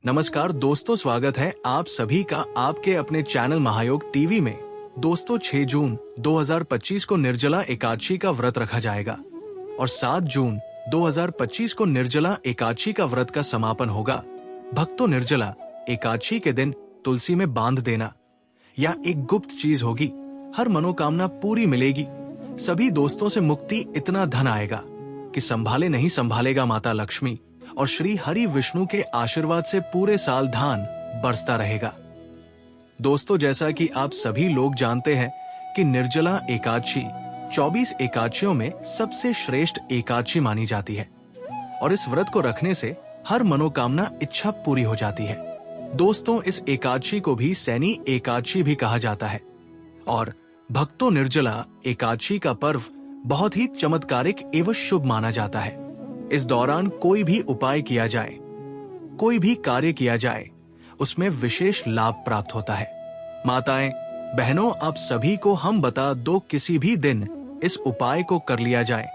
नमस्कार दोस्तों, स्वागत है आप सभी का आपके अपने चैनल महायोग टीवी में। दोस्तों 6 जून 2025 को निर्जला एकादशी का व्रत रखा जाएगा और 7 जून 2025 को निर्जला एकादशी का व्रत का समापन होगा। भक्तों, निर्जला एकादशी के दिन तुलसी में बांध देना या एक गुप्त चीज होगी, हर मनोकामना पूरी मिलेगी। सभी दोस्तों से मुक्ति, इतना धन आएगा कि संभाले नहीं संभालेगा माता लक्ष्मी, और श्री हरि विष्णु के आशीर्वाद से पूरे साल धान बरसता रहेगा। दोस्तों, जैसा कि आप सभी लोग जानते हैं कि निर्जला एकादशी 24 एकादशियों में सबसे श्रेष्ठ एकादशी मानी जाती है और इस व्रत को रखने से हर मनोकामना इच्छा पूरी हो जाती है। दोस्तों, इस एकादशी को भी सैनी एकादशी भी कहा जाता है और भक्तों, निर्जला एकादशी का पर्व बहुत ही चमत्कारिक एवं शुभ माना जाता है। इस दौरान कोई भी उपाय किया जाए, कोई भी कार्य किया जाए, उसमें विशेष लाभ प्राप्त होता है। माताएं, बहनों, आप सभी को हम बता दो, किसी भी दिन इस उपाय को कर लिया जाए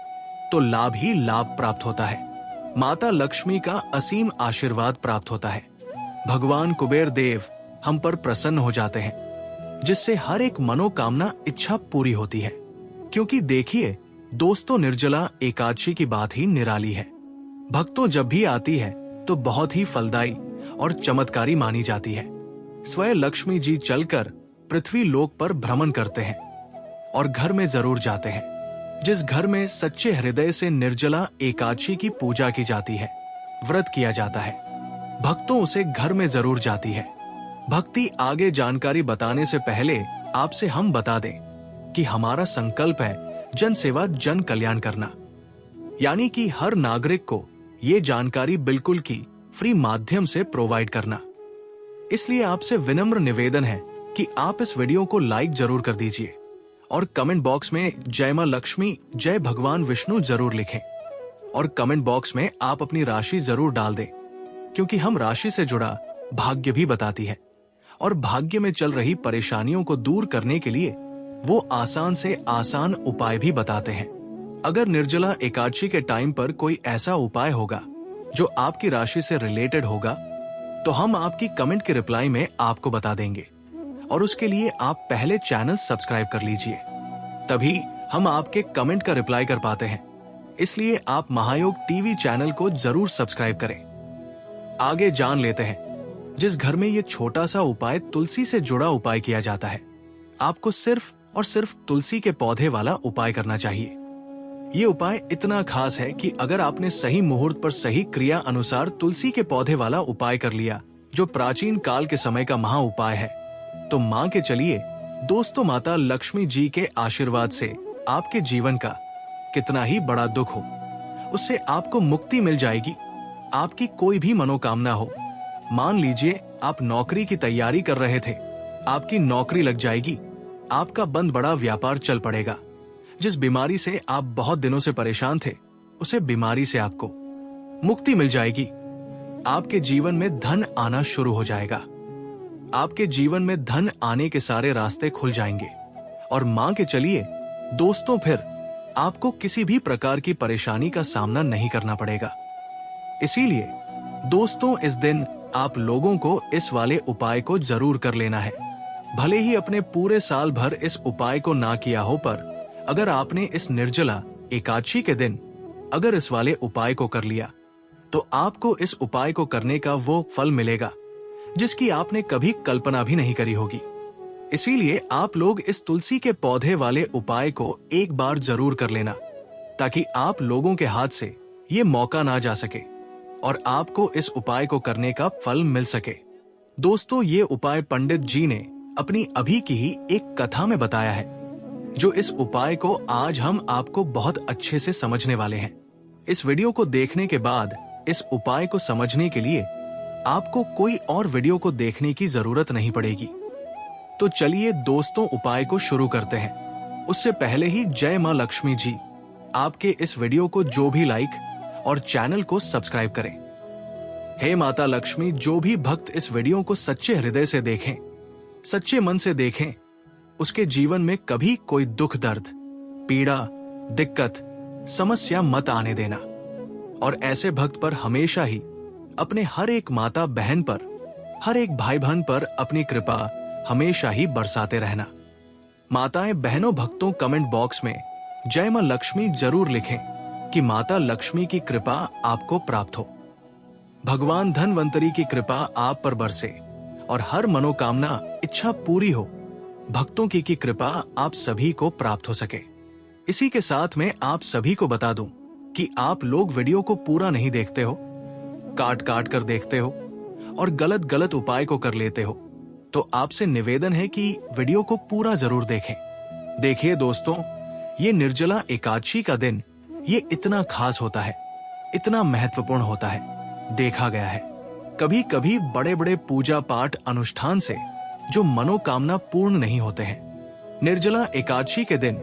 तो लाभ ही लाभ प्राप्त होता है। माता लक्ष्मी का असीम आशीर्वाद प्राप्त होता है। भगवान कुबेर देव हम पर प्रसन्न हो जाते हैं, जिससे हर एक मनोकामना इच्छा पूरी होती है। क्योंकि देखिए दोस्तों, निर्जला एकादशी की बात ही निराली है। भक्तों, जब भी आती है तो बहुत ही फलदायी और चमत्कारी मानी जाती है। स्वयं लक्ष्मी जी चलकर पृथ्वी लोक पर भ्रमण करते हैं और घर में जरूर जाते हैं। जिस घर में सच्चे हृदय से निर्जला एकादशी की पूजा की जाती है, व्रत किया जाता है, भक्तों उसे घर में जरूर जाती है। भक्ति आगे जानकारी बताने से पहले आपसे हम बता दें कि हमारा संकल्प है जन सेवा जन कल्याण करना, यानी कि हर नागरिक को ये जानकारी बिल्कुल की फ्री माध्यम से प्रोवाइड करना। इसलिए आपसे विनम्र निवेदन है कि आप इस वीडियो को लाइक जरूर कर दीजिए और कमेंट बॉक्स में जय मां लक्ष्मी, जय भगवान विष्णु जरूर लिखें और कमेंट बॉक्स में आप अपनी राशि जरूर डाल दें, क्योंकि हम राशि से जुड़ा भाग्य भी बताती है और भाग्य में चल रही परेशानियों को दूर करने के लिए वो आसान से आसान उपाय भी बताते हैं। अगर निर्जला एकादशी के टाइम पर कोई ऐसा उपाय होगा जो आपकी राशि से रिलेटेड होगा तो हम आपकी कमेंट के रिप्लाई में आपको बता देंगे, और उसके लिए आप पहले चैनल सब्सक्राइब कर लीजिए, तभी हम आपके कमेंट का रिप्लाई कर पाते हैं। इसलिए आप महायोग टीवी चैनल को जरूर सब्सक्राइब करें। आगे जान लेते हैं, जिस घर में ये छोटा सा उपाय तुलसी से जुड़ा उपाय किया जाता है, आपको सिर्फ और सिर्फ तुलसी के पौधे वाला उपाय करना चाहिए। ये उपाय इतना खास है कि अगर आपने सही मुहूर्त पर सही क्रिया अनुसार तुलसी के पौधे वाला उपाय कर लिया, जो प्राचीन काल के समय का महा उपाय है, तो मान के चलिए दोस्तों, माता लक्ष्मी जी के आशीर्वाद से आपके जीवन का कितना ही बड़ा दुख हो, उससे आपको मुक्ति मिल जाएगी। आपकी कोई भी मनोकामना हो, मान लीजिए आप नौकरी की तैयारी कर रहे थे, आपकी नौकरी लग जाएगी, आपका बंद बड़ा व्यापार चल पड़ेगा। जिस बीमारी से आप बहुत दिनों से परेशान थे, उसे बीमारी से आपको मुक्ति मिल जाएगी। आपके जीवन में धन आना शुरू हो जाएगा। आपके जीवन में धन आने के सारे रास्ते खुल जाएंगे और मान के चलिए दोस्तों, फिर आपको किसी भी प्रकार की परेशानी का सामना नहीं करना पड़ेगा। इसीलिए दोस्तों, इस दिन आप लोगों को इस वाले उपाय को जरूर कर लेना है। भले ही अपने पूरे साल भर इस उपाय को ना किया हो, पर अगर आपने इस निर्जला एकादशी के दिन अगर इस वाले उपाय को कर लिया, तो आपको इस उपाय को करने का वो फल मिलेगा जिसकी आपने कभी कल्पना भी नहीं करी होगी। इसीलिए आप लोग इस तुलसी के पौधे वाले उपाय को एक बार जरूर कर लेना, ताकि आप लोगों के हाथ से ये मौका ना जा सके और आपको इस उपाय को करने का फल मिल सके। दोस्तों, ये उपाय पंडित जी ने अपनी अभी की ही एक कथा में बताया है, जो इस उपाय को आज हम आपको बहुत अच्छे से समझने वाले हैं। इस वीडियो को देखने के बाद इस उपाय को समझने के लिए आपको कोई और वीडियो को देखने की जरूरत नहीं पड़ेगी। तो चलिए दोस्तों, उपाय को शुरू करते हैं। उससे पहले ही जय मां लक्ष्मी जी आपके इस वीडियो को जो भी लाइक और चैनल को सब्सक्राइब करें। हे माता लक्ष्मी, जो भी भक्त इस वीडियो को सच्चे हृदय से देखें, सच्चे मन से देखें, उसके जीवन में कभी कोई दुख, दर्द, पीड़ा, दिक्कत, समस्या मत आने देना और ऐसे भक्त पर हमेशा ही अपने हर एक माता बहन पर, हर एक भाई बहन पर अपनी कृपा हमेशा ही बरसाते रहना। माताएं बहनों भक्तों कमेंट बॉक्स में जय मां लक्ष्मी जरूर लिखें कि माता लक्ष्मी की कृपा आपको प्राप्त हो। भगवान धनवंतरी की कृपा आप पर बरसे और हर मनोकामना इच्छा पूरी हो। भक्तों की कृपा आप सभी को प्राप्त हो सके। इसी के साथ में आप सभी को बता दूं कि आप लोग वीडियो को पूरा नहीं देखते हो, काट काट कर देखते हो और गलत गलत उपाय को कर लेते हो। तो आपसे निवेदन है कि वीडियो को पूरा जरूर देखें। देखिए दोस्तों, ये निर्जला एकादशी का दिन ये इतना खास होता है, इतना महत्वपूर्ण होता है। देखा गया है कभी कभी बड़े बड़े पूजा पाठ अनुष्ठान से जो मनोकामना पूर्ण नहीं होते हैं, निर्जला एकादशी के दिन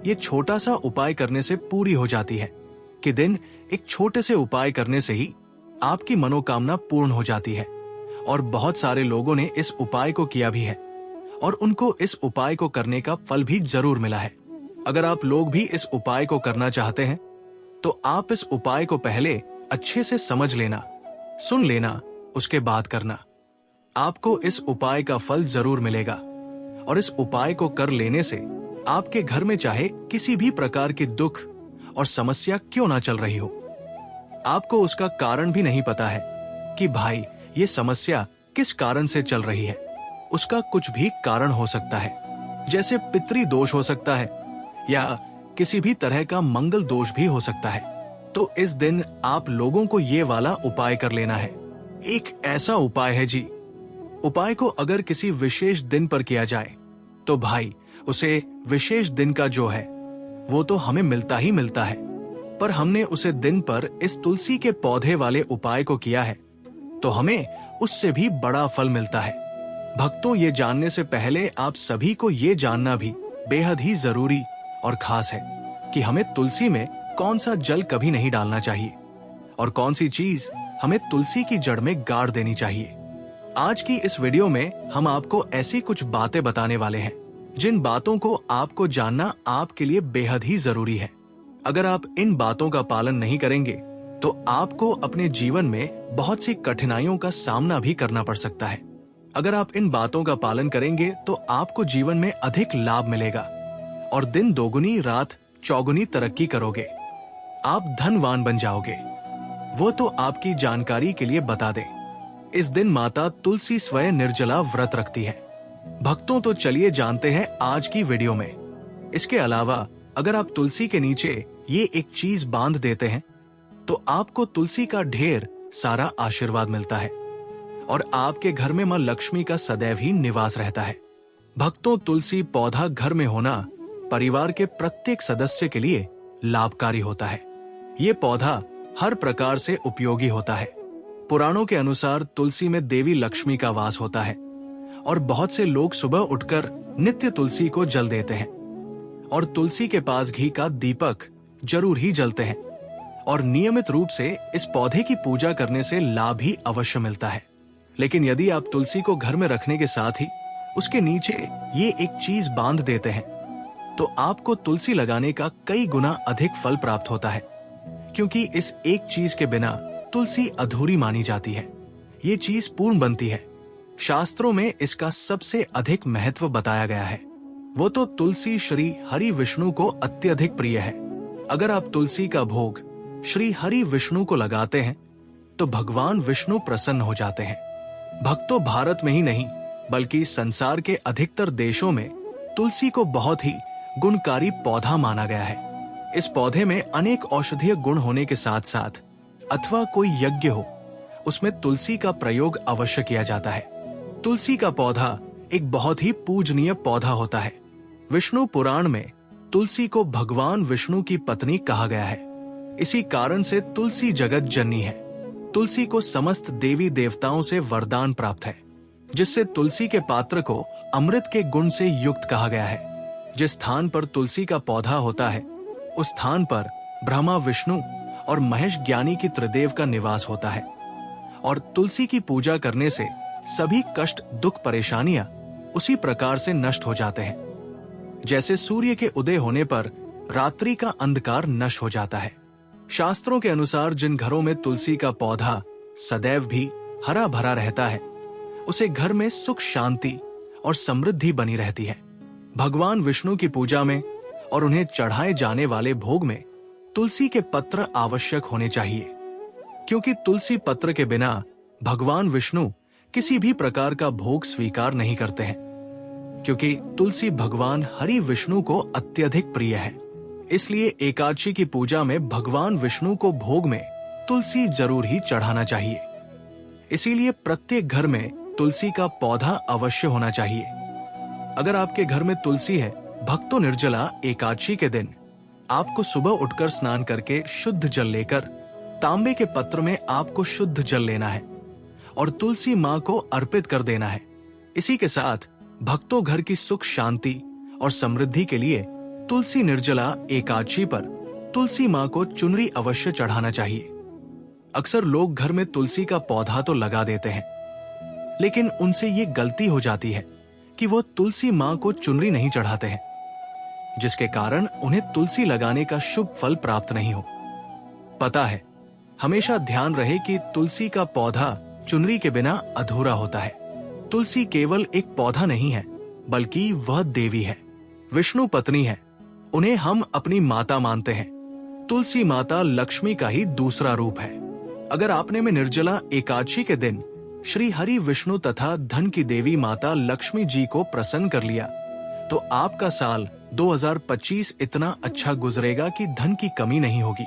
ये छोटा सा उपाय करने से पूरी हो जाती है कि दिन एक छोटे से उपाय करने से ही आपकी मनोकामना पूर्ण हो जाती है। और बहुत सारे लोगों ने इस उपाय को किया भी है और उनको इस उपाय को करने का फल भी जरूर मिला है। अगर आप लोग भी इस उपाय को करना चाहते हैं तो आप इस उपाय को पहले अच्छे से समझ लेना, सुन लेना, उसके बाद करना। आपको इस उपाय का फल जरूर मिलेगा और इस उपाय को कर लेने से आपके घर में चाहे किसी भी प्रकार की दुख और समस्या क्यों ना चल रही हो, आपको उसका कारण भी नहीं पता है कि भाई ये समस्या किस कारण से चल रही है। उसका कुछ भी कारण हो सकता है, जैसे पितृ दोष हो सकता है या किसी भी तरह का मंगल दोष भी हो सकता है। तो इस दिन आप लोगों को ये वाला उपाय कर लेना है। एक ऐसा उपाय है जी, उपाय को अगर किसी विशेष दिन पर किया जाए तो भाई उसे विशेष दिन का जो है वो तो हमें मिलता ही मिलता है, पर हमने उसे दिन पर इस तुलसी के पौधे वाले उपाय को किया है तो हमें उससे भी बड़ा फल मिलता है। भक्तों, ये जानने से पहले आप सभी को ये जानना भी बेहद ही जरूरी और खास है कि हमें तुलसी में कौन सा जल कभी नहीं डालना चाहिए और कौन सी चीज हमें तुलसी की जड़ में गाड़ देनी चाहिए। आज की इस वीडियो में हम आपको ऐसी कुछ बातें बताने वाले हैं जिन बातों को आपको जानना आपके लिए बेहद ही जरूरी है। अगर आप इन बातों का पालन नहीं करेंगे तो आपको अपने जीवन में बहुत सी कठिनाइयों का सामना भी करना पड़ सकता है। अगर आप इन बातों का पालन करेंगे तो आपको जीवन में अधिक लाभ मिलेगा और दिन दोगुनी रात चौगुनी तरक्की करोगे, आप धनवान बन जाओगे। वो तो आपकी जानकारी के लिए बता दें, इस दिन माता तुलसी स्वयं निर्जला व्रत रखती है। भक्तों, तो चलिए जानते हैं आज की वीडियो में। इसके अलावा अगर आप तुलसी के नीचे ये एक चीज बांध देते हैं तो आपको तुलसी का ढेर सारा आशीर्वाद मिलता है और आपके घर में मां लक्ष्मी का सदैव ही निवास रहता है। भक्तों, तुलसी पौधा घर में होना परिवार के प्रत्येक सदस्य के लिए लाभकारी होता है। ये पौधा हर प्रकार से उपयोगी होता है। पुराणों के अनुसार तुलसी में देवी लक्ष्मी का वास होता है और बहुत से लोग सुबह उठकर नित्य तुलसी को जल देते हैं और तुलसी के पास घी का दीपक जरूर ही जलते हैं और नियमित रूप से इस पौधे की पूजा करने से लाभ ही अवश्य मिलता है। लेकिन यदि आप तुलसी को घर में रखने के साथ ही उसके नीचे ये एक चीज बांध देते हैं तो आपको तुलसी लगाने का कई गुना अधिक फल प्राप्त होता है, क्योंकि इस एक चीज के बिना तुलसी अधूरी मानी जाती है। ये चीज पूर्ण बनती है। शास्त्रों में इसका सबसे अधिक महत्व बताया गया है। वो तो तुलसी श्री हरि विष्णु को अत्यधिक प्रिय है। अगर आप तुलसी का भोग श्री हरि विष्णु को लगाते हैं तो भगवान विष्णु प्रसन्न हो जाते हैं। भक्तों, भारत में ही नहीं बल्कि संसार के अधिकतर देशों में तुलसी को बहुत ही गुणकारी पौधा माना गया है। इस पौधे में अनेक औषधीय गुण होने के साथ साथ अथवा कोई यज्ञ हो उसमें तुलसी का प्रयोग अवश्य किया जाता है। तुलसी का पौधा एक बहुत ही पूजनीय पौधा होता है। विष्णु पुराण में तुलसी को भगवान विष्णु की पत्नी कहा गया है। इसी कारण से तुलसी जगत जननी है। तुलसी को समस्त देवी देवताओं से वरदान प्राप्त है, जिससे तुलसी के पात्र को अमृत के गुण से युक्त कहा गया है। जिस स्थान पर तुलसी का पौधा होता है उस स्थान पर ब्रह्मा विष्णु और महेश ज्ञानी की त्रिदेव का निवास होता है और तुलसी की पूजा करने से सभी कष्ट दुख परेशानियां उसी प्रकार से नष्ट हो जाते हैं जैसे सूर्य के उदय होने पर रात्रि का अंधकार नष्ट हो जाता है। शास्त्रों के अनुसार जिन घरों में तुलसी का पौधा सदैव भी हरा भरा रहता है, उसे घर में सुख शांति और समृद्धि बनी रहती है। भगवान विष्णु की पूजा में और उन्हें चढ़ाए जाने वाले भोग में तुलसी के पत्र आवश्यक होने चाहिए, क्योंकि तुलसी पत्र के बिना भगवान विष्णु किसी भी प्रकार का भोग स्वीकार नहीं करते हैं, क्योंकि तुलसी भगवान हरि विष्णु को अत्यधिक प्रिय है। इसलिए एकादशी की पूजा में भगवान विष्णु को भोग में तुलसी जरूर ही चढ़ाना चाहिए। इसीलिए प्रत्येक घर में तुलसी का पौधा अवश्य होना चाहिए। अगर आपके घर में तुलसी है, भक्तों निर्जला एकादशी के दिन आपको सुबह उठकर स्नान करके शुद्ध जल लेकर तांबे के पत्र में आपको शुद्ध जल लेना है और तुलसी माँ को अर्पित कर देना है। इसी के साथ भक्तों घर की सुख शांति और समृद्धि के लिए तुलसी निर्जला एकादशी पर तुलसी माँ को चुनरी अवश्य चढ़ाना चाहिए। अक्सर लोग घर में तुलसी का पौधा तो लगा देते हैं, लेकिन उनसे ये गलती हो जाती है कि वो तुलसी माँ को चुनरी नहीं चढ़ाते हैं, जिसके कारण उन्हें तुलसी लगाने का शुभ फल प्राप्त नहीं हो। पता है, हमेशा ध्यान रहे कि तुलसी का पौधा चुनरी के बिना अधूरा होता है। तुलसी केवल एक पौधा नहीं है, बल्कि वह देवी है, विष्णु पत्नी है। उन्हें हम अपनी माता मानते हैं। तुलसी माता लक्ष्मी का ही दूसरा रूप है। अगर आपने में निर्जला एकादशी के दिन श्री हरि विष्णु तथा धन की देवी माता लक्ष्मी जी को प्रसन्न कर लिया, तो आपका साल 2025 इतना अच्छा गुजरेगा कि धन की कमी नहीं होगी।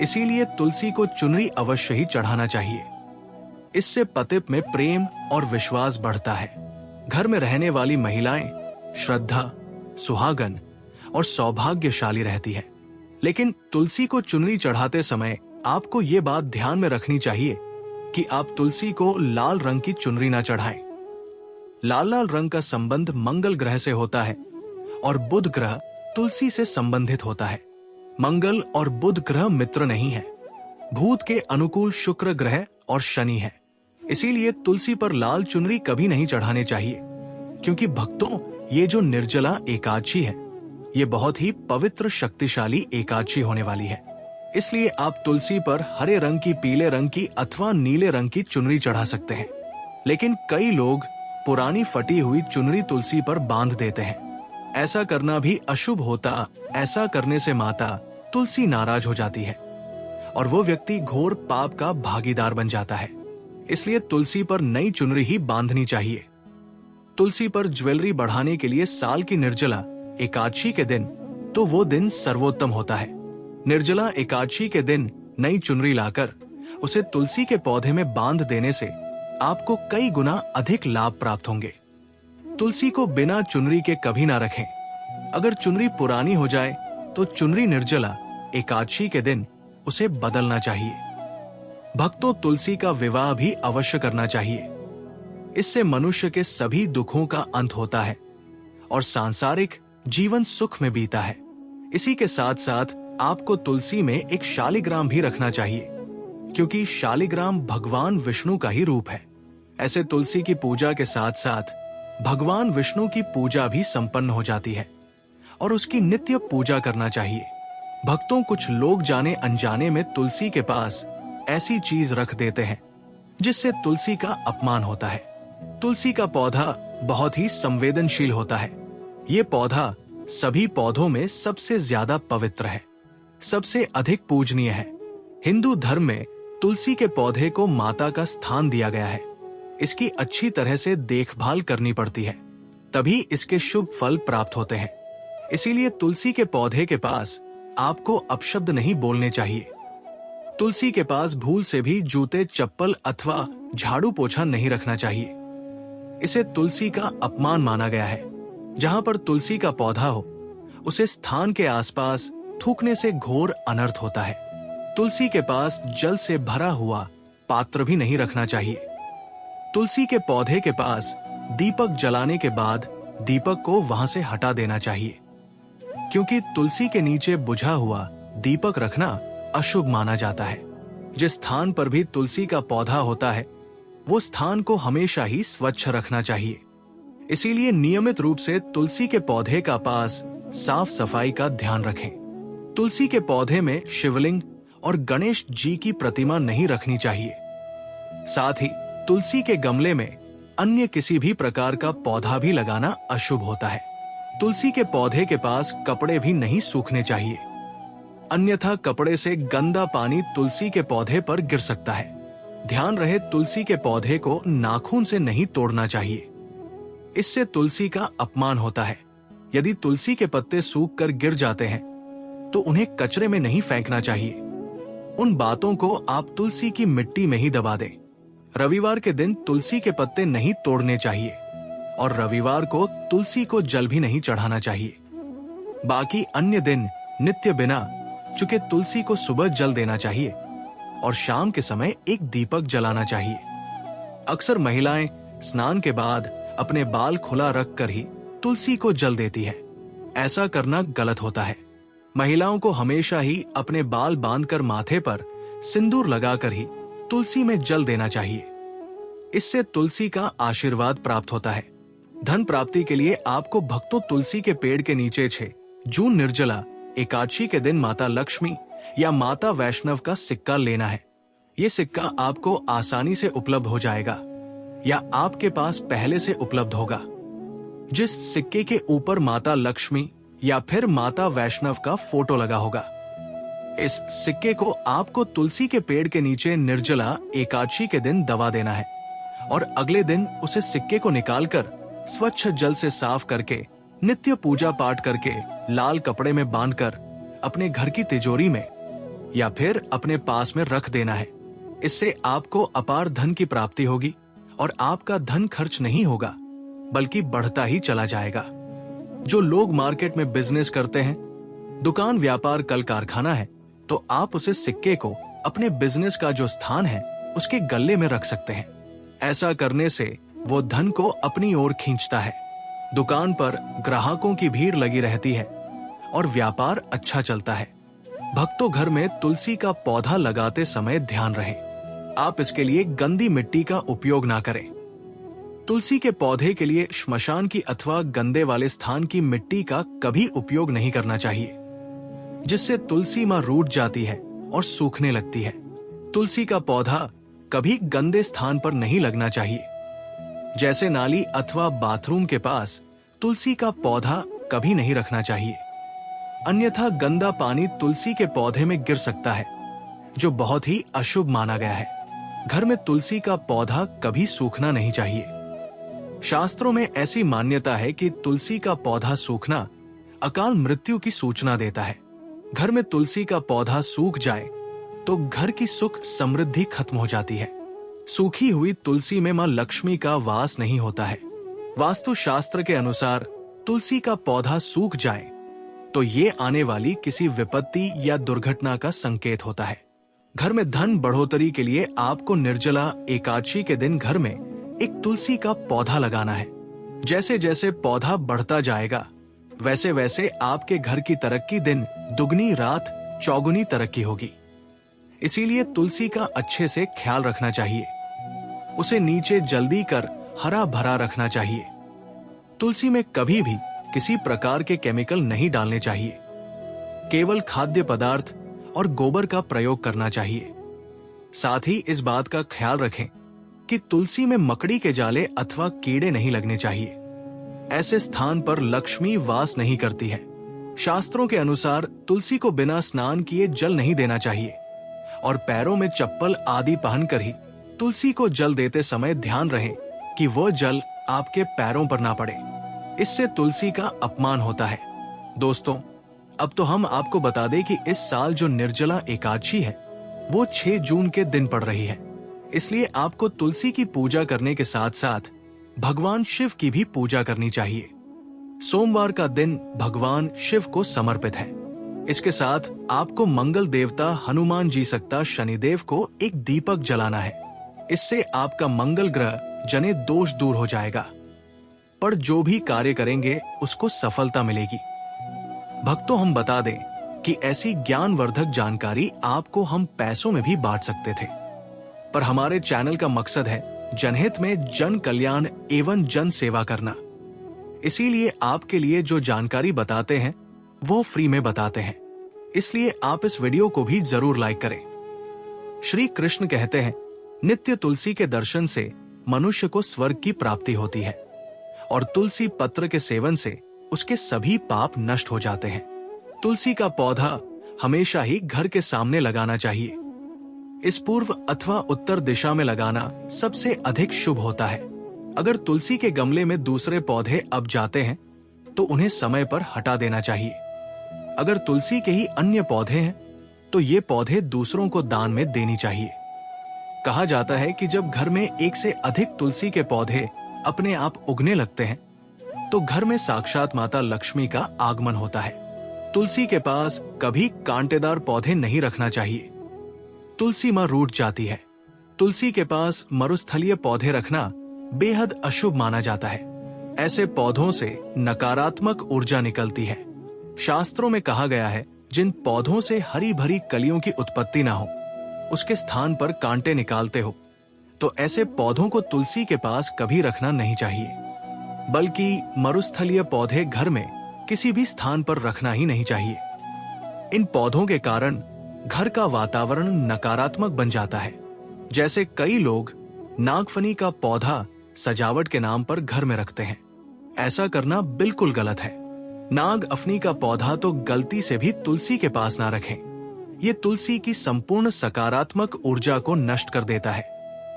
इसीलिए तुलसी को चुनरी अवश्य ही चढ़ाना चाहिए। इससे पति में प्रेम और विश्वास बढ़ता है। घर में रहने वाली महिलाएं श्रद्धा, सुहागन और सौभाग्यशाली रहती है। लेकिन तुलसी को चुनरी चढ़ाते समय आपको ये बात ध्यान में रखनी चाहिए कि आप तुलसी को लाल रंग की चुनरी ना चढ़ाएं। लाल रंग का संबंध मंगल ग्रह से होता है और बुध ग्रह तुलसी से संबंधित होता है। मंगल और बुध ग्रह मित्र नहीं है। भूत के अनुकूल शुक्र ग्रह और शनि है। इसीलिए तुलसी पर लाल चुनरी कभी नहीं चढ़ाने चाहिए, क्योंकि भक्तों, ये जो निर्जला एकादशी है, ये बहुत ही पवित्र शक्तिशाली एकादशी होने वाली है। इसलिए आप तुलसी पर हरे रंग की, पीले रंग की अथवा नीले रंग की चुनरी चढ़ा सकते हैं। लेकिन कई लोग पुरानी फटी हुई चुनरी तुलसी पर बांध देते हैं। ऐसा करना भी अशुभ होता। ऐसा करने से माता तुलसी नाराज हो जाती है और वो व्यक्ति घोर पाप का भागीदार बन जाता है। इसलिए तुलसी पर नई चुनरी ही बांधनी चाहिए। तुलसी पर ज्वेलरी बढ़ाने के लिए साल की निर्जला एकादशी के दिन तो वो दिन सर्वोत्तम होता है। निर्जला एकादशी के दिन नई चुनरी लाकर उसे तुलसी के पौधे में बांध देने से आपको कई गुना अधिक लाभ प्राप्त होंगे। तुलसी को बिना चुनरी के कभी ना रखें। अगर चुनरी पुरानी हो जाए तो चुनरी निर्जला एकादशी के दिन उसे बदलना चाहिए। भक्तों, तुलसी का विवाह भी अवश्य करना चाहिए। इससे मनुष्य के सभी दुखों का अंत होता है और सांसारिक जीवन सुख में बीता है। इसी के साथ साथ आपको तुलसी में एक शालिग्राम भी रखना चाहिए, क्योंकि शालिग्राम भगवान विष्णु का ही रूप है। ऐसे तुलसी की पूजा के साथ साथ भगवान विष्णु की पूजा भी संपन्न हो जाती है और उसकी नित्य पूजा करना चाहिए। भक्तों, कुछ लोग जाने अनजाने में तुलसी के पास ऐसी चीज रख देते हैं जिससे तुलसी का अपमान होता है। तुलसी का पौधा बहुत ही संवेदनशील होता है। ये पौधा सभी पौधों में सबसे ज्यादा पवित्र है, सबसे अधिक पूजनीय है। हिंदू धर्म में तुलसी के पौधे को माता का स्थान दिया गया है। इसकी अच्छी तरह से देखभाल करनी पड़ती है, तभी इसके शुभ फल प्राप्त होते हैं। इसीलिए तुलसी के पौधे के पास आपको अपशब्द नहीं बोलने चाहिए। तुलसी के पास भूल से भी जूते, चप्पल अथवा झाड़ू पोछा नहीं रखना चाहिए। इसे तुलसी का अपमान माना गया है। जहां पर तुलसी का पौधा हो, उसे स्थान के आसपास थूकने से घोर अनर्थ होता है। तुलसी के पास जल से भरा हुआ पात्र भी नहीं रखना चाहिए। तुलसी के पौधे के पास दीपक जलाने के बाद दीपक को वहां से हटा देना चाहिए, क्योंकि तुलसी के नीचे बुझा हुआ दीपक रखना अशुभ माना जाता है। जिस स्थान पर भी तुलसी का पौधा होता है, वो स्थान को हमेशा ही स्वच्छ रखना चाहिए। इसीलिए नियमित रूप से तुलसी के पौधे का पास साफ सफाई का ध्यान रखें। तुलसी के पौधे में शिवलिंग और गणेश जी की प्रतिमा नहीं रखनी चाहिए। साथ ही तुलसी के गमले में अन्य किसी भी प्रकार का पौधा भी लगाना अशुभ होता है। तुलसी के पौधे के पास कपड़े भी नहीं सूखने चाहिए, अन्यथा कपड़े से गंदा पानी तुलसी के पौधे पर गिर सकता है। ध्यान रहे, तुलसी के पौधे को नाखून से नहीं तोड़ना चाहिए, इससे तुलसी का अपमान होता है। यदि तुलसी के पत्ते सूख कर गिर जाते हैं तो उन्हें कचरे में नहीं फेंकना चाहिए, उन बातों को आप तुलसी की मिट्टी में ही दबा दें। रविवार के दिन तुलसी के पत्ते नहीं तोड़ने चाहिए और रविवार को तुलसी को जल भी नहीं चढ़ाना चाहिए। बाकी अन्य दिन नित्य बिना चुके तुलसी को सुबह जल देना चाहिए और शाम के समय एक दीपक जलाना चाहिए। अक्सर महिलाएं स्नान के बाद अपने बाल खुला रखकर ही तुलसी को जल देती है। ऐसा करना गलत होता है। महिलाओं को हमेशा ही अपने बाल बांधकर माथे पर सिंदूर लगाकर ही तुलसी में जल देना चाहिए। इससे तुलसी का आशीर्वाद प्राप्त होता है। धन प्राप्ति के लिए आपको भक्तों तुलसी के पेड़ के नीचे 6 जून निर्जला एकादशी के दिन माता लक्ष्मी या माता वैष्णव का सिक्का लेना है। ये सिक्का आपको आसानी से उपलब्ध हो जाएगा या आपके पास पहले से उपलब्ध होगा। जिस सिक्के के ऊपर माता लक्ष्मी या फिर माता वैष्णव का फोटो लगा होगा, इस सिक्के को आपको तुलसी के पेड़ के नीचे निर्जला एकादशी के दिन दबा देना है और अगले दिन उसे सिक्के को निकालकर स्वच्छ जल से साफ करके नित्य पूजा पाठ करके लाल कपड़े में बांधकर अपने घर की तिजोरी में या फिर अपने पास में रख देना है। इससे आपको अपार धन की प्राप्ति होगी और आपका धन खर्च नहीं होगा बल्कि बढ़ता ही चला जाएगा। जो लोग मार्केट में बिजनेस करते हैं, दुकान व्यापार कल कारखाना है, तो आप उसे सिक्के को अपने बिजनेस का जो स्थान है उसके गले में रख सकते हैं। ऐसा करने से वो धन को अपनी ओर खींचता है। दुकान पर ग्राहकों की भीड़ लगी रहती है और व्यापार अच्छा चलता है। भक्तों, घर में तुलसी का पौधा लगाते समय ध्यान रहे, आप इसके लिए गंदी मिट्टी का उपयोग ना करें। तुलसी के पौधे के लिए श्मशान की अथवा गंदे वाले स्थान की मिट्टी का कभी उपयोग नहीं करना चाहिए, जिससे तुलसी मां रूठ जाती है और सूखने लगती है। तुलसी का पौधा कभी गंदे स्थान पर नहीं लगना चाहिए, जैसे नाली अथवा बाथरूम के पास तुलसी का पौधा कभी नहीं रखना चाहिए, अन्यथा गंदा पानी तुलसी के पौधे में गिर सकता है, जो बहुत ही अशुभ माना गया है। घर में तुलसी का पौधा कभी सूखना नहीं चाहिए। शास्त्रों में ऐसी मान्यता है कि तुलसी का पौधा सूखना अकाल मृत्यु की सूचना देता है। घर में तुलसी का पौधा सूख जाए तो घर की सुख समृद्धि खत्म हो जाती है। सूखी हुई तुलसी में मां लक्ष्मी का वास नहीं होता है। वास्तु शास्त्र के अनुसार तुलसी का पौधा सूख जाए तो ये आने वाली किसी विपत्ति या दुर्घटना का संकेत होता है। घर में धन बढ़ोतरी के लिए आपको निर्जला एकादशी के दिन घर में एक तुलसी का पौधा लगाना है। जैसे जैसे पौधा बढ़ता जाएगा वैसे वैसे आपके घर की तरक्की दिन दुगनी रात चौगुनी तरक्की होगी। इसीलिए तुलसी का अच्छे से ख्याल रखना चाहिए। उसे नीचे जल्दी कर हरा भरा रखना चाहिए। तुलसी में कभी भी किसी प्रकार के केमिकल नहीं डालने चाहिए। केवल खाद्य पदार्थ और गोबर का प्रयोग करना चाहिए। साथ ही इस बात का ख्याल रखें कि तुलसी में मकड़ी के जाले अथवा कीड़े नहीं लगने चाहिए। ऐसे स्थान पर लक्ष्मी वास नहीं करती है। शास्त्रों के अनुसार तुलसी को बिना स्नान किए जल नहीं देना चाहिए और पैरों में चप्पल आदि पहनकर ही तुलसी को जल देते समय ध्यान रहे कि वह जल आपके पैरों पर ना पड़े। इससे तुलसी का अपमान होता है। दोस्तों, अब तो हम आपको बता दें कि इस साल जो निर्जला एकादशी है वो 6 जून के दिन पड़ रही है। इसलिए आपको तुलसी की पूजा करने के साथ साथ भगवान शिव की भी पूजा करनी चाहिए। सोमवार का दिन भगवान शिव को समर्पित है। इसके साथ आपको मंगल देवता हनुमान जी सकता शनिदेव को एक दीपक जलाना है। इससे आपका मंगल ग्रह जनित दोष दूर हो जाएगा, पर जो भी कार्य करेंगे उसको सफलता मिलेगी। भक्तों, हम बता दें कि ऐसी ज्ञानवर्धक जानकारी आपको हम पैसों में भी बांट सकते थे, पर हमारे चैनल का मकसद है जनहित में जन कल्याण एवं जन सेवा करना। इसीलिए आपके लिए जो जानकारी बताते हैं वो फ्री में बताते हैं। इसलिए आप इस वीडियो को भी जरूर लाइक करें। श्री कृष्ण कहते हैं नित्य तुलसी के दर्शन से मनुष्य को स्वर्ग की प्राप्ति होती है और तुलसी पत्र के सेवन से उसके सभी पाप नष्ट हो जाते हैं। तुलसी का पौधा हमेशा ही घर के सामने लगाना चाहिए। इस पूर्व अथवा उत्तर दिशा में लगाना सबसे अधिक शुभ होता है। अगर तुलसी के गमले में दूसरे पौधे अब जाते हैं तो उन्हें समय पर हटा देना चाहिए। अगर तुलसी के ही अन्य पौधे हैं तो ये पौधे दूसरों को दान में देनी चाहिए। कहा जाता है कि जब घर में एक से अधिक तुलसी के पौधे अपने आप उगने लगते हैं तो घर में साक्षात माता लक्ष्मी का आगमन होता है। तुलसी के पास कभी कांटेदार पौधे नहीं रखना चाहिए। तुलसी मां रूठ जाती है। तुलसी के पास मरुस्थलीय पौधे रखना बेहद अशुभ माना जाता है। ऐसे पौधों से नकारात्मक ऊर्जा निकलती है। शास्त्रों में कहा गया है, जिन पौधों से हरी भरी कलियों की उत्पत्ति ना हो, उसके स्थान पर कांटे निकालते हो, तो ऐसे पौधों को तुलसी के पास कभी रखना नहीं चाहिए। बल्कि मरुस्थलीय पौधे घर में किसी भी स्थान पर रखना ही नहीं चाहिए। इन पौधों के कारण घर का वातावरण नकारात्मक बन जाता है। जैसे कई लोग नागफनी का पौधा सजावट के नाम पर घर में रखते हैं। ऐसा करना बिल्कुल गलत है। नाग अफनी का पौधा तो गलती से भी तुलसी के पास ना रखें। ये तुलसी की संपूर्ण सकारात्मक ऊर्जा को नष्ट कर देता है।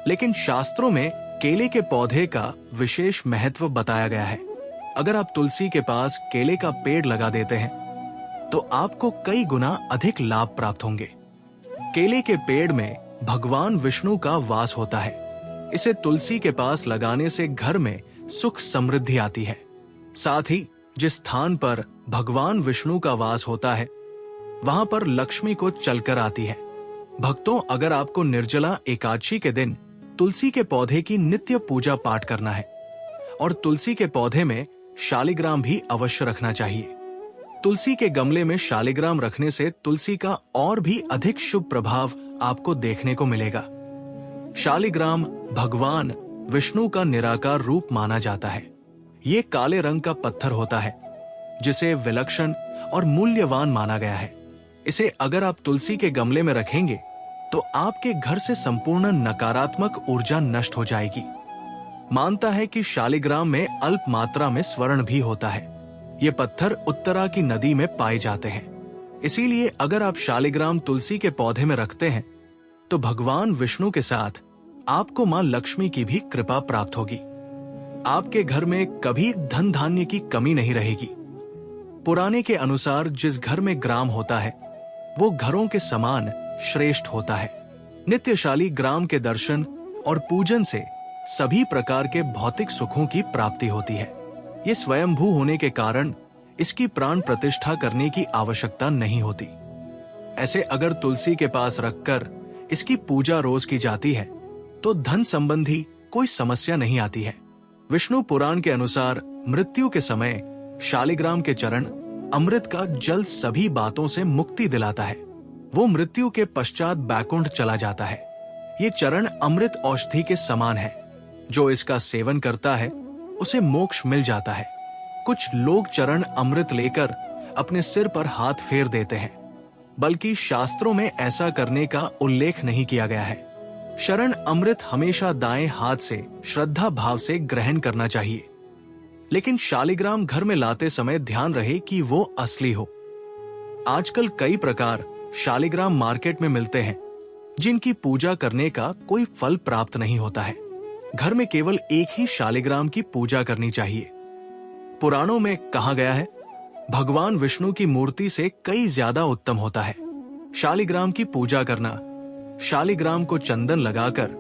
लेकिन शास्त्रों में केले के पौधे का विशेष महत्व बताया गया है। अगर आप तुलसी के पास केले का पेड़ लगा देते हैं तो आपको कई गुना अधिक लाभ प्राप्त होंगे। केले के पेड़ में भगवान विष्णु का वास होता है। इसे तुलसी के पास लगाने से घर में सुख समृद्धि आती है। साथ ही जिस स्थान पर भगवान विष्णु का वास होता है वहां पर लक्ष्मी को चलकर आती है। भक्तों, अगर आपको निर्जला एकादशी के दिन तुलसी के पौधे की नित्य पूजा पाठ करना है और तुलसी के पौधे में शालिग्राम भी अवश्य रखना चाहिए। तुलसी के गमले में शालिग्राम रखने से तुलसी का और भी अधिक शुभ प्रभाव आपको देखने को मिलेगा। शालिग्राम भगवान विष्णु का निराकार रूप माना जाता है। ये काले रंग का पत्थर होता है जिसे विलक्षण और मूल्यवान माना गया है। इसे अगर आप तुलसी के गमले में रखेंगे तो आपके घर से संपूर्ण नकारात्मक ऊर्जा नष्ट हो जाएगी। मानता है कि शालिग्राम में अल्प मात्रा में स्वर्ण भी होता है। ये पत्थर उत्तरा की नदी में पाए जाते हैं। इसीलिए अगर आप शालिग्राम तुलसी के पौधे में रखते हैं तो भगवान विष्णु के साथ आपको मां लक्ष्मी की भी कृपा प्राप्त होगी। आपके घर में कभी धन धान्य की कमी नहीं रहेगी। पुराने के अनुसार जिस घर में ग्राम होता है वो घरों के समान श्रेष्ठ होता है। नित्यशाली ग्राम के दर्शन और पूजन से सभी प्रकार के भौतिक सुखों की प्राप्ति होती है। ये स्वयंभू होने के कारण इसकी प्राण प्रतिष्ठा करने की आवश्यकता नहीं होती। ऐसे अगर तुलसी के पास रखकर इसकी पूजा रोज की जाती है तो धन संबंधी कोई समस्या नहीं आती है। विष्णु पुराण के अनुसार मृत्यु के समय शालिग्राम के चरण अमृत का जल सभी बातों से मुक्ति दिलाता है। वो मृत्यु के पश्चात बैकुंठ चला जाता है। ये चरण अमृत औषधि के समान है। जो इसका सेवन करता है उसे मोक्ष मिल जाता है। कुछ लोग चरण अमृत लेकर अपने सिर पर हाथ फेर देते हैं, बल्कि शास्त्रों में ऐसा करने का उल्लेख नहीं किया गया है। शरण अमृत हमेशा दाएं हाथ से श्रद्धा भाव से ग्रहण करना चाहिए। लेकिन शालिग्राम घर में लाते समय ध्यान रहे कि वो असली हो। आजकल कई प्रकार शालिग्राम मार्केट में मिलते हैं जिनकी पूजा करने का कोई फल प्राप्त नहीं होता है। घर में केवल एक ही शालिग्राम की पूजा करनी चाहिए। पुराणों में कहा गया है, भगवान विष्णु की मूर्ति से कई ज्यादा उत्तम होता है शालिग्राम की पूजा करना। शालिग्राम को चंदन लगाकर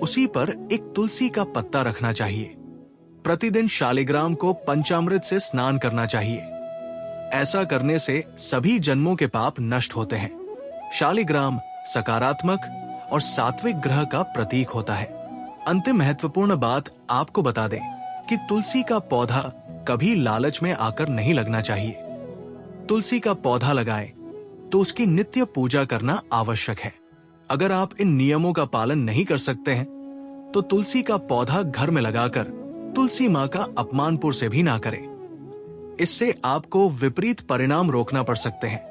उसी पर एक तुलसी का पत्ता रखना चाहिए। प्रतिदिन शालिग्राम को पंचामृत से स्नान करना चाहिए। ऐसा करने से सभी जन्मों के पाप नष्ट होते हैं। शालिग्राम सकारात्मक और सात्विक ग्रह का प्रतीक होता है। अंतिम महत्वपूर्ण बात आपको बता दें कि तुलसी का पौधा कभी लालच में आकर नहीं लगना चाहिए। तुलसी का पौधा लगाएं तो उसकी नित्य पूजा करना आवश्यक है। अगर आप इन नियमों का पालन नहीं कर सकते हैं तो तुलसी का पौधा घर में लगाकर तुलसी मां का अपमानपुर से भी ना करें। इससे आपको विपरीत परिणाम रोकना पड़ सकते हैं।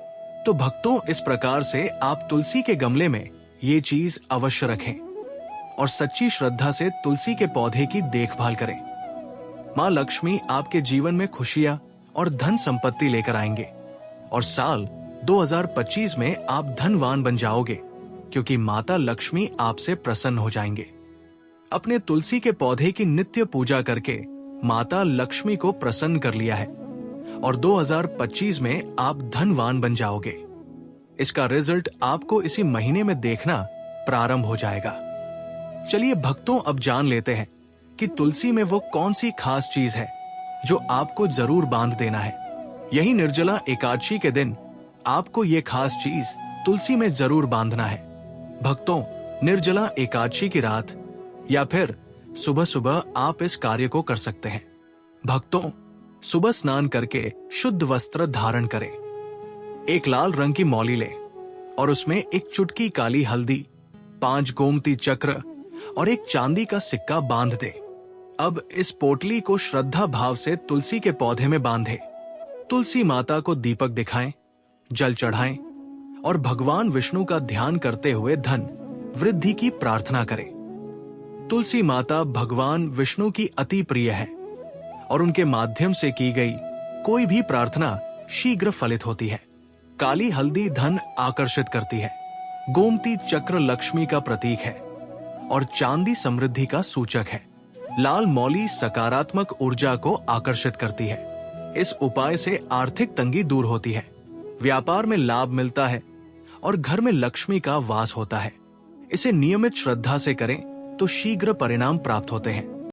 तो भक्तों, इस प्रकार से आप तुलसी के गमले में ये चीज अवश्य रखें। और सच्ची श्रद्धा से तुलसी के पौधे की देखभाल करें। माँ लक्ष्मी आपके जीवन में खुशियां और धन संपत्ति लेकर आएंगे और साल 2025 में आप धनवान बन जाओगे, क्योंकि माता लक्ष्मी आपसे प्रसन्न हो जाएंगे। अपने तुलसी के पौधे की नित्य पूजा करके माता लक्ष्मी को प्रसन्न कर लिया है और 2025 में आप धनवान बन जाओगे। इसका रिजल्ट आपको इसी महीने में देखना प्रारंभ हो जाएगा। चलिए भक्तों, अब जान लेते हैं कि तुलसी में वो कौन सी खास चीज है जो आपको जरूर बांध देना है। यही निर्जला एकादशी के दिन आपको ये खास चीज तुलसी में जरूर बांधना है। भक्तों, निर्जला एकादशी की रात या फिर सुबह सुबह आप इस कार्य को कर सकते हैं। भक्तों, सुबह स्नान करके शुद्ध वस्त्र धारण करें, एक लाल रंग की मौली लें और उसमें एक चुटकी काली हल्दी, 5 गोमती चक्र और एक चांदी का सिक्का बांध दे। अब इस पोटली को श्रद्धा भाव से तुलसी के पौधे में बांधे। तुलसी माता को दीपक दिखाएं, जल चढ़ाएं और भगवान विष्णु का ध्यान करते हुए धन वृद्धि की प्रार्थना करें। तुलसी माता भगवान विष्णु की अति प्रिय है और उनके माध्यम से की गई कोई भी प्रार्थना शीघ्र फलित होती है। काली हल्दी धन आकर्षित करती है, गोमती चक्र लक्ष्मी का प्रतीक है और चांदी समृद्धि का सूचक है। लाल मौली सकारात्मक ऊर्जा को आकर्षित करती है। इस उपाय से आर्थिक तंगी दूर होती है, व्यापार में लाभ मिलता है और घर में लक्ष्मी का वास होता है। इसे नियमित श्रद्धा से करें तो शीघ्र परिणाम प्राप्त होते हैं।